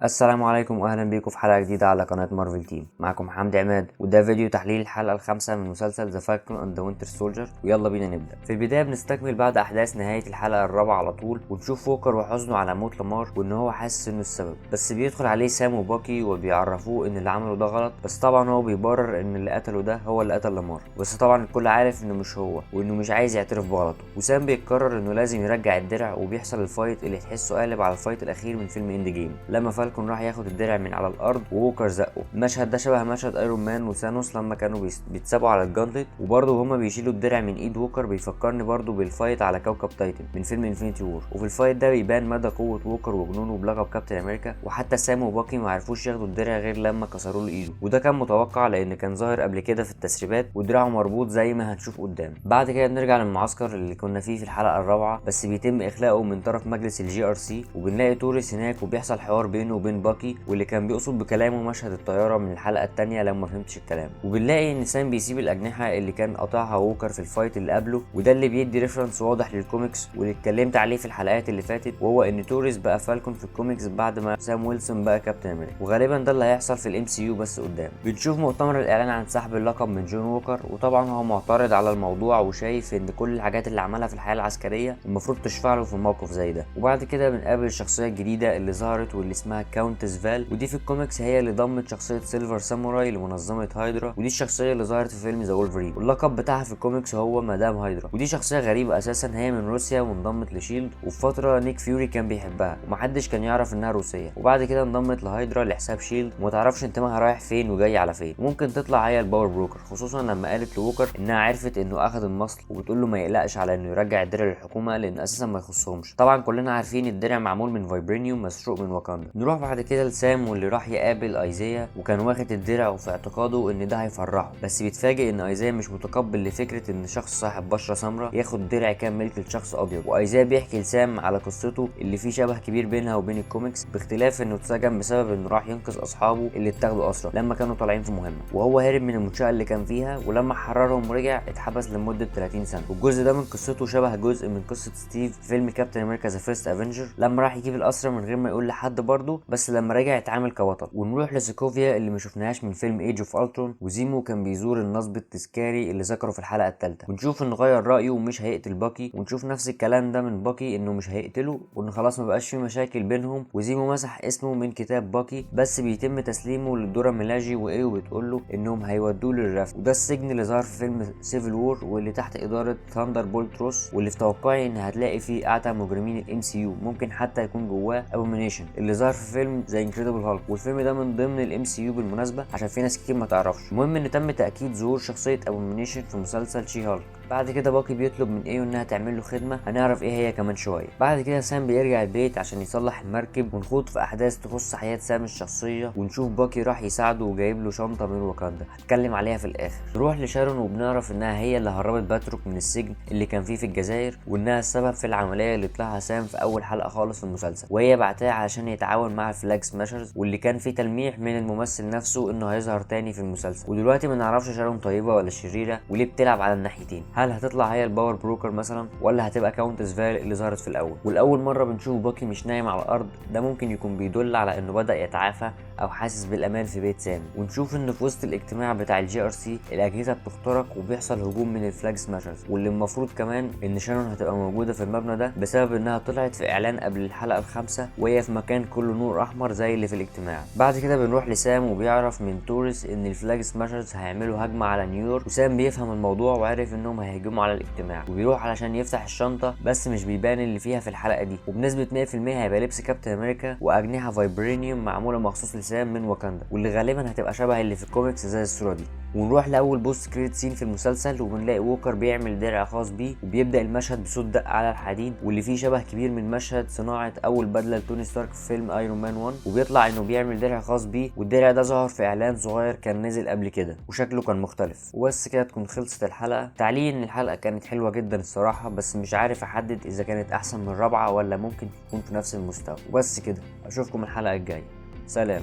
السلام عليكم واهلا بيكم في حلقه جديده على قناه مارفل تيم. معكم حمدي عماد، وده فيديو تحليل الحلقه الخامسه من مسلسل ذا فالكون اند ذا وينتر سولجر. ويلا بينا نبدا. في البدايه بنستكمل بعد احداث نهايه الحلقه الرابعه على طول، ونشوف ووكر وحزنه على موت لامار وان هو حاسس انه السبب. بس بيدخل عليه سام وباكي وبيعرفوه ان اللي عمله ده غلط، بس طبعا هو بيبرر ان اللي قتله ده هو اللي قتل لامار. بس طبعا الكل عارف انه مش هو، وانه مش عايز يعترف بغلطه. وسام بيقرر انه لازم يرجع الدرع، وبيحصل الفايت اللي تحسه قالب على الفايت الاخير من فيلم اند جيم، لما فالكون راح ياخد الدرع من على الارض ووكر زقه. المشهد ده شبه مشهد ايرون مان وثانوس لما كانوا بيتسابوا على الجانتلت، وبرضه هما بيشيلوا الدرع من ايد ووكر. بيفكرني برضه بالفايت على كوكب تايتن من فيلم انفينيتي وور، وفي الفايت ده بيبان مدى قوه ووكر وجنونه بلقب كابتن امريكا. وحتى سام وباكي ما عرفوش ياخدوا الدرع غير لما كسروا له ايده، وده كان متوقع لان كان ظاهر قبل كده في التسريبات ودراعه مربوط زي ما هنشوف قدام. بعد كده بنرجع للمعسكر اللي كنا فيه في الحلقه الرابعه، بس بيتم اخلاؤه من طرف مجلس الجي ار سي، وبنلاقي توريس هناك وبيحصل حوار بينه وبين باكي، واللي كان بيقصد بكلامه مشهد الطياره من الحلقه الثانيه لما ما فهمتش الكلام. وبنلاقي ان سام بيسيب الاجنحه اللي كان قاطعها ووكر في الفايت اللي قبله، وده اللي بيدي ريفرنس واضح للكوميكس واللي اتكلمت عليه في الحلقات اللي فاتت، وهو ان توريس بقى فالكون في الكوميكس بعد ما سام ويلسون بقى كابتن امريكا. وغالبا ده اللي هيحصل في الام سي يو بس قدام. بنشوف مؤتمر الاعلان عن سحب اللقب من جون ووكر، وطبعا هو معترض على الموضوع وشايف ان كل الحاجات اللي عملها في الحياه العسكريه المفروض تشفع له في موقف زي ده. وبعد كده بنقابل الشخصيه الجديده اللي ظهرت واللي اسمها كاونتس فال، ودي في الكوميكس هي اللي ضمت شخصيه سيلفر ساموراي لمنظمه هايدرا، ودي الشخصيه اللي ظهرت في فيلم ذا وولفرين، واللقب بتاعها في الكوميكس هو مدام هايدرا. ودي شخصيه غريبه اساسا، هي من روسيا وانضمت لشيلد، وفي فتره نيك فيوري كان بيحبها ومحدش كان يعرف انها روسيه، وبعد كده انضمت لهايدرا لحساب شيلد، ومتعرفش انتمائها رايح فين وجاي على فين. ممكن تطلع هي الباور بروكر، خصوصا لما قالت لوكر انها عرفت انه اخذ المصل، وبتقول له ما يقلقش على انه يرجع الدرع للحكومه لان اساسا ما يخصهمش. طبعا كلنا عارفين الدرع معمول من فايبرينيوم مسروق من واكاندا. نروح بعد كده لسام واللي راح يقابل ايزيا، وكان واخد الدرع وفي اعتقاده ان ده هيفرحه، بس بيتفاجئ ان ايزيا مش متقبل لفكره ان شخص صاحب بشره سمراء ياخد درع كان ملك لشخص ابيض. وايزيا بيحكي لسام على قصته اللي فيه شبه كبير بينها وبين الكوميكس، باختلاف انه اتسجن بسبب انه راح ينقذ اصحابه اللي اتاخدوا اسرى لما كانوا طالعين في مهمه، وهو هرب من المنشاه اللي كان فيها، ولما حررهم ورجع اتحبس لمده 30 سنه. والجزء ده من قصته شبه جزء من قصه ستيف في فيلم كابتن امريكا ذا فيرست افنجر، لما راح يجيب الاسرى من غير ما يقول لحد برضه، بس لما رجع اتعامل كبطل. ونروح لسيكوفيا اللي ما شفناهاش من فيلم ايج اوف الترون، وزيمو كان بيزور النصب التذكاري اللي ذكره في الحلقه الثالثه، ونشوف انه غير رايه ومش هيقتل باكي، ونشوف نفس الكلام ده من باكي انه مش هيقتله، وان خلاص ما بقاش في مشاكل بينهم. وزيمو مسح اسمه من كتاب باكي، بس بيتم تسليمه للدورة ميلاجي، وايو بتقول له انهم هيودوه للرف، وده السجن اللي ظهر في فيلم سيفل وور واللي تحت اداره ثاندر بولت روس، واللي في توقعي ان هتلاقي فيه اعتى مجرمين الام سي يو، ممكن حتى يكون جواه ابومينيشن اللي ظهر في فيلم زي انكريدبل هالك، والفيلم ده من ضمن الام سي يو بالمناسبه عشان في ناس كتير ما تعرفش. المهم ان تم تاكيد ظهور شخصيه ابومينيشن في مسلسل شي هالك. بعد كده باكي بيطلب من ايو انها تعمل له خدمه، هنعرف ايه هي كمان شويه. بعد كده سام بيرجع البيت عشان يصلح المركب، ونخوض في احداث تخص حياه سام الشخصيه، ونشوف باكي راح يساعده وجايب له شنطه من واكاندا هتكلم عليها في الاخر. نروح لشارون وبنعرف انها هي اللي هربت باتروك من السجن اللي كان فيه في الجزائر، وانها السبب في العمليه اللي طلعها سام في اول حلقه خالص في المسلسل، وهي بعتها علشان يتعاون مع الفلاج سماشرز، واللي كان فيه تلميح من الممثل نفسه انه هيظهر تاني في المسلسل. ودلوقتي ما نعرفش شارون طيبه ولا شريره، وليه بتلعب على الناحيتين، هل هتطلع هي الباور بروكر مثلا، ولا هتبقى كاونتس فال اللي ظهرت في الاول. والاول مره بنشوف باكي مش نايم على الارض، ده ممكن يكون بيدل على انه بدا يتعافى او حاسس بالامان في بيت سام. ونشوف ان في وسط الاجتماع بتاع الجي ار سي الاجهزه بتخترق وبيحصل هجوم من الفلاج سماشرز، واللي المفروض كمان ان شارون هتبقى موجوده في المبنى ده بسبب انها طلعت في اعلان قبل الحلقه الخامسه وهي في مكان كله نور احمر زي اللي في الاجتماع. بعد كده بنروح لسام وبيعرف من توريس ان الفلاج سماشرز هيعملوا هجمه على نيويورك، وسام بيفهم الموضوع وعارف انهم هيهجموا على الاجتماع، وبيروح علشان يفتح الشنطه بس مش بيبان اللي فيها في الحلقه دي، وبنسبه 100% هيبقى لبس كابتن امريكا واجنحه فايبرينيوم معموله مخصوص لسام من واكاندا، واللي غالبا هتبقى شبه اللي في الكوميكس زي الصوره دي. ونروح لاول بوست كريدت سين في المسلسل، وبنلاقي ووكر بيعمل درع خاص بيه، وبيبدا المشهد بصوت دق على الحديد واللي فيه شبه كبير من مشهد صناعه اول بدله لتوني ستارك في فيلم ايرون مان 1، وبيطلع انه بيعمل درع خاص بيه، والدرع ده ظهر في اعلان صغير كان نزل قبل كده وشكله كان مختلف. وبس كده تكون خلصت الحلقه. تعليق ان الحلقه كانت حلوه جدا الصراحه، بس مش عارف احدد اذا كانت احسن من الرابعه ولا ممكن تكون في نفس المستوى. وبس كده، اشوفكم الحلقه الجايه، سلام.